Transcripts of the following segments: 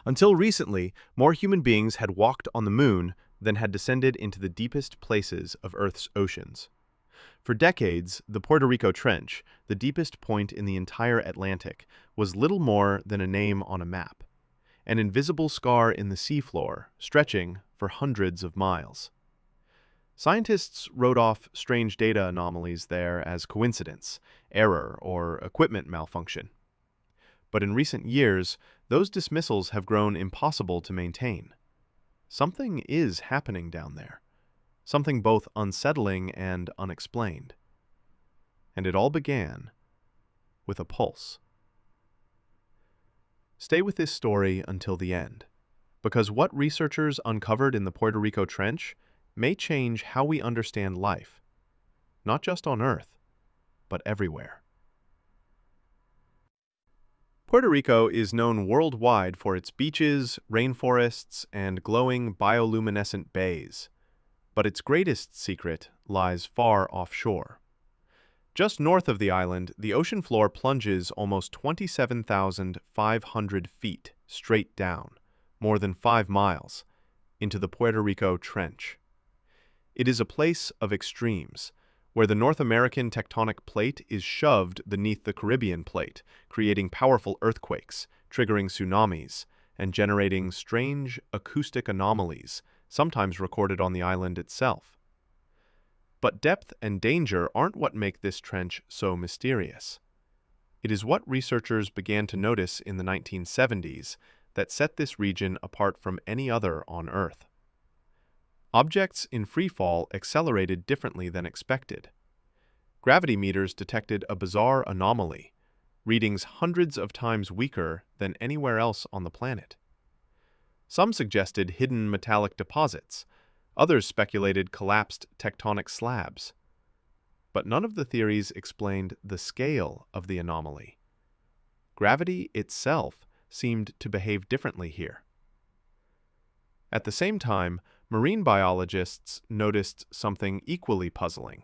Until recently, more human beings had walked on the moon than had descended into the deepest places of Earth's oceans. For decades, the Puerto Rico Trench, the deepest point in the entire Atlantic, was little more than a name on a map, an invisible scar in the seafloor, stretching for hundreds of miles. Scientists wrote off strange data anomalies there as coincidence, error, or equipment malfunction. But in recent years, those dismissals have grown impossible to maintain. Something is happening down there, something both unsettling and unexplained. And it all began with a pulse. Stay with this story until the end, because what researchers uncovered in the Puerto Rico Trench may change how we understand life, not just on Earth, but everywhere. Puerto Rico is known worldwide for its beaches, rainforests, and glowing bioluminescent bays, but its greatest secret lies far offshore. Just north of the island, the ocean floor plunges almost 27,500 feet straight down, more than 5 miles, into the Puerto Rico Trench. It is a place of extremes, where the North American tectonic plate is shoved beneath the Caribbean plate, creating powerful earthquakes, triggering tsunamis, and generating strange acoustic anomalies, sometimes recorded on the island itself. But depth and danger aren't what make this trench so mysterious. It is what researchers began to notice in the 1970s that set this region apart from any other on Earth. Objects in freefall accelerated differently than expected. Gravity meters detected a bizarre anomaly, readings hundreds of times weaker than anywhere else on the planet. Some suggested hidden metallic deposits, others speculated collapsed tectonic slabs. But none of the theories explained the scale of the anomaly. Gravity itself seemed to behave differently here. At the same time, marine biologists noticed something equally puzzling.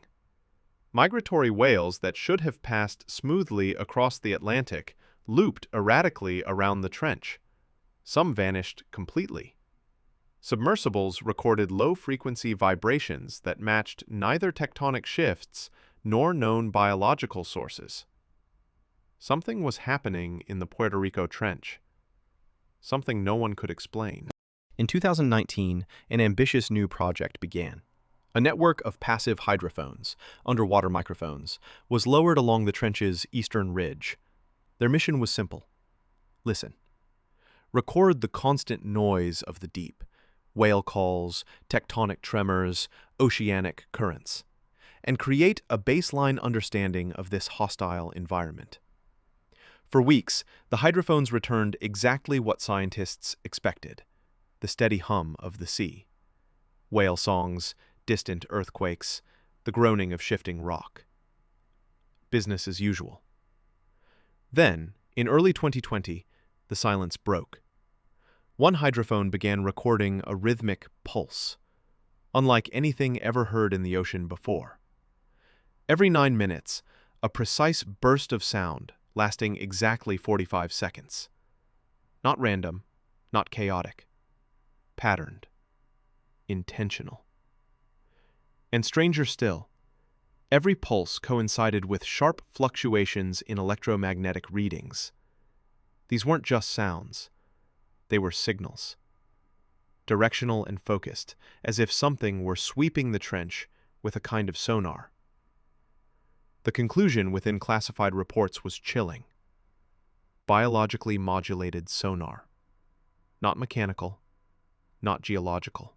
Migratory whales that should have passed smoothly across the Atlantic looped erratically around the trench. Some vanished completely. Submersibles recorded low-frequency vibrations that matched neither tectonic shifts nor known biological sources. Something was happening in the Puerto Rico Trench. Something no one could explain. In 2019, an ambitious new project began. A network of passive hydrophones, underwater microphones, was lowered along the trench's eastern ridge. Their mission was simple. Listen. Record the constant noise of the deep, whale calls, tectonic tremors, oceanic currents, and create a baseline understanding of this hostile environment. For weeks, the hydrophones returned exactly what scientists expected: the steady hum of the sea. Whale songs, distant earthquakes, the groaning of shifting rock. Business as usual. Then, in early 2020, the silence broke. One hydrophone began recording a rhythmic pulse, unlike anything ever heard in the ocean before. Every 9 minutes, a precise burst of sound lasting exactly 45 seconds. Not random, not chaotic. Patterned, intentional. And stranger still, every pulse coincided with sharp fluctuations in electromagnetic readings. These weren't just sounds, they were signals. Directional and focused, as if something were sweeping the trench with a kind of sonar. The conclusion within classified reports was chilling. Biologically modulated sonar. Not mechanical, not geological.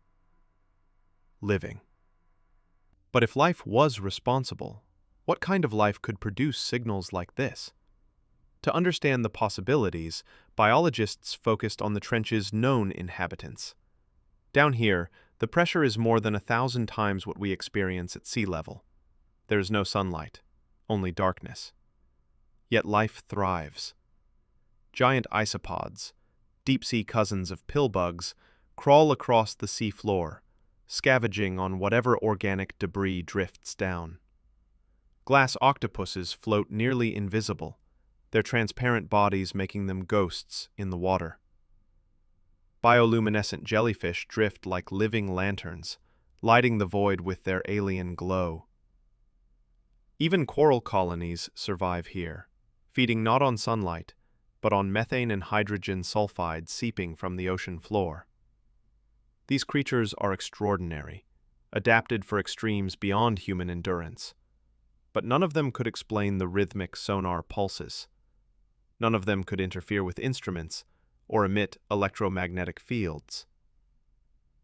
Living. But if life was responsible, what kind of life could produce signals like this? To understand the possibilities, biologists focused on the trench's known inhabitants. Down here, the pressure is more than 1,000 times what we experience at sea level. There is no sunlight, only darkness. Yet life thrives. Giant isopods, deep-sea cousins of pill bugs, crawl across the sea floor, scavenging on whatever organic debris drifts down. Glass octopuses float nearly invisible, their transparent bodies making them ghosts in the water. Bioluminescent jellyfish drift like living lanterns, lighting the void with their alien glow. Even coral colonies survive here, feeding not on sunlight, but on methane and hydrogen sulfide seeping from the ocean floor. These creatures are extraordinary, adapted for extremes beyond human endurance. But none of them could explain the rhythmic sonar pulses. None of them could interfere with instruments or emit electromagnetic fields.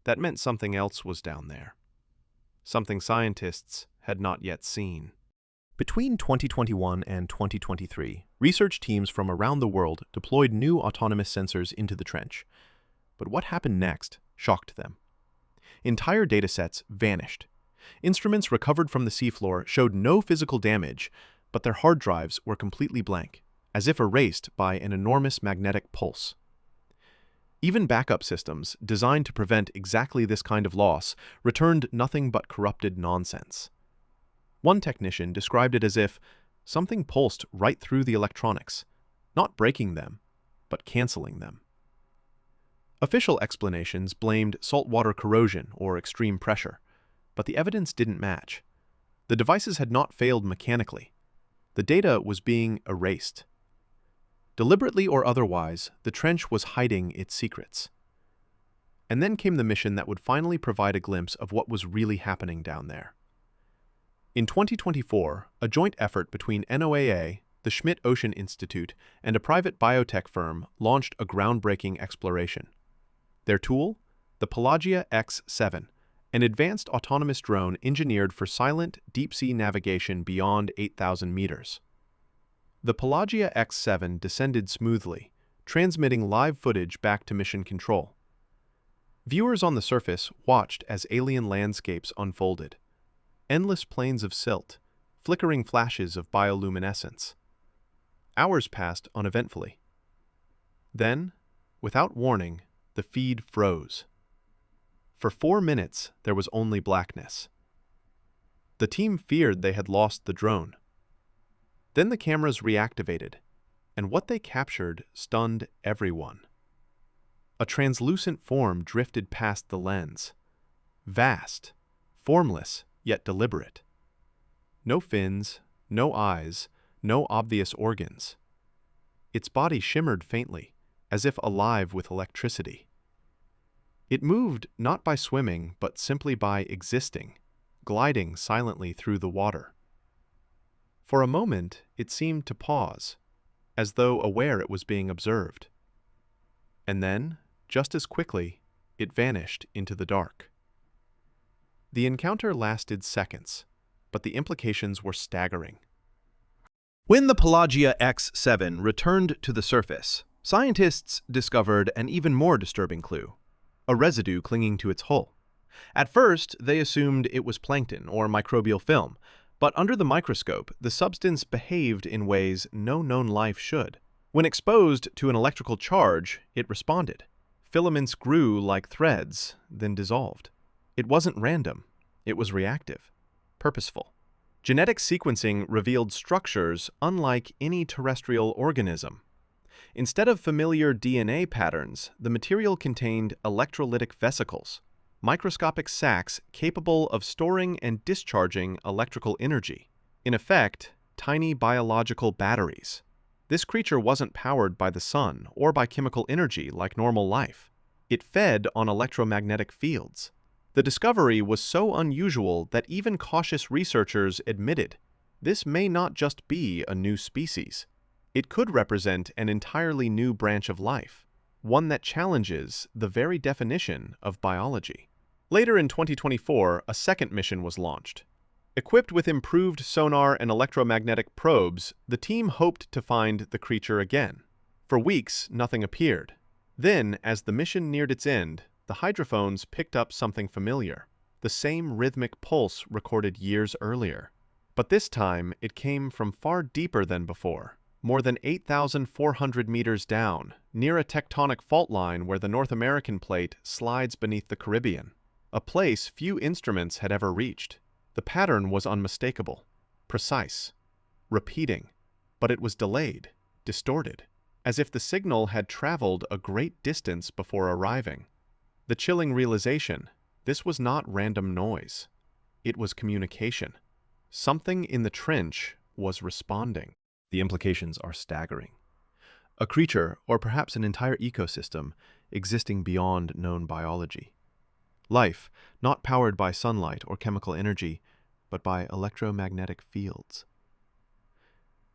That meant something else was down there, something scientists had not yet seen. Between 2021 and 2023, research teams from around the world deployed new autonomous sensors into the trench. But what happened next shocked them. Entire datasets vanished. Instruments recovered from the seafloor showed no physical damage, but their hard drives were completely blank, as if erased by an enormous magnetic pulse. Even backup systems, designed to prevent exactly this kind of loss, returned nothing but corrupted nonsense. One technician described it as if something pulsed right through the electronics, not breaking them, but canceling them. Official explanations blamed saltwater corrosion or extreme pressure, but the evidence didn't match. The devices had not failed mechanically. The data was being erased. Deliberately or otherwise, the trench was hiding its secrets. And then came the mission that would finally provide a glimpse of what was really happening down there. In 2024, a joint effort between NOAA, the Schmidt Ocean Institute, and a private biotech firm launched a groundbreaking exploration. Their tool? The Pelagia X-7, an advanced autonomous drone engineered for silent, deep-sea navigation beyond 8,000 meters. The Pelagia X-7 descended smoothly, transmitting live footage back to mission control. Viewers on the surface watched as alien landscapes unfolded. Endless plains of silt, flickering flashes of bioluminescence. Hours passed uneventfully. Then, without warning, the feed froze. For 4 minutes, there was only blackness. The team feared they had lost the drone. Then the cameras reactivated, and what they captured stunned everyone. A translucent form drifted past the lens. Vast, formless, yet deliberate. No fins, no eyes, no obvious organs. Its body shimmered faintly, as if alive with electricity. It moved not by swimming, but simply by existing, gliding silently through the water. For a moment, it seemed to pause, as though aware it was being observed. And then, just as quickly, it vanished into the dark. The encounter lasted seconds, but the implications were staggering. When the Pelagia X-7 returned to the surface, scientists discovered an even more disturbing clue: a residue clinging to its hull. At first, they assumed it was plankton or microbial film, but under the microscope, the substance behaved in ways no known life should. When exposed to an electrical charge, it responded. Filaments grew like threads, then dissolved. It wasn't random. It was reactive, purposeful. Genetic sequencing revealed structures unlike any terrestrial organism. Instead of familiar DNA patterns, the material contained electrolytic vesicles, microscopic sacs capable of storing and discharging electrical energy. In effect, tiny biological batteries. This creature wasn't powered by the sun or by chemical energy like normal life. It fed on electromagnetic fields. The discovery was so unusual that even cautious researchers admitted this may not just be a new species. It could represent an entirely new branch of life, one that challenges the very definition of biology. Later in 2024, a second mission was launched. Equipped with improved sonar and electromagnetic probes, the team hoped to find the creature again. For weeks, nothing appeared. Then, as the mission neared its end, the hydrophones picked up something familiar, the same rhythmic pulse recorded years earlier. But this time, it came from far deeper than before, more than 8,400 meters down, near a tectonic fault line where the North American plate slides beneath the Caribbean, a place few instruments had ever reached. The pattern was unmistakable, precise, repeating, but it was delayed, distorted, as if the signal had traveled a great distance before arriving. The chilling realization, this was not random noise. It was communication. Something in the trench was responding. The implications are staggering. A creature, or perhaps an entire ecosystem, existing beyond known biology. Life, not powered by sunlight or chemical energy, but by electromagnetic fields.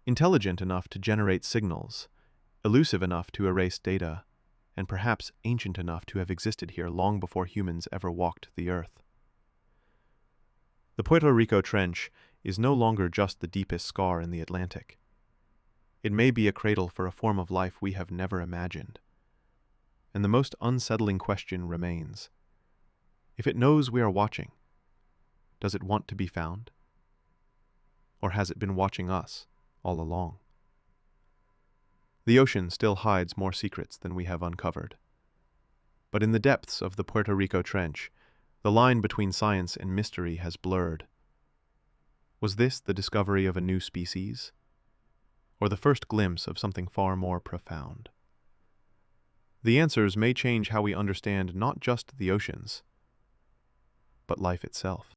Intelligent enough to generate signals, elusive enough to erase data, and perhaps ancient enough to have existed here long before humans ever walked the earth. The Puerto Rico Trench is no longer just the deepest scar in the Atlantic. It may be a cradle for a form of life we have never imagined. And the most unsettling question remains. If it knows we are watching, does it want to be found? Or has it been watching us all along? The ocean still hides more secrets than we have uncovered. But in the depths of the Puerto Rico Trench, the line between science and mystery has blurred. Was this the discovery of a new species? Or the first glimpse of something far more profound? The answers may change how we understand not just the oceans, but life itself.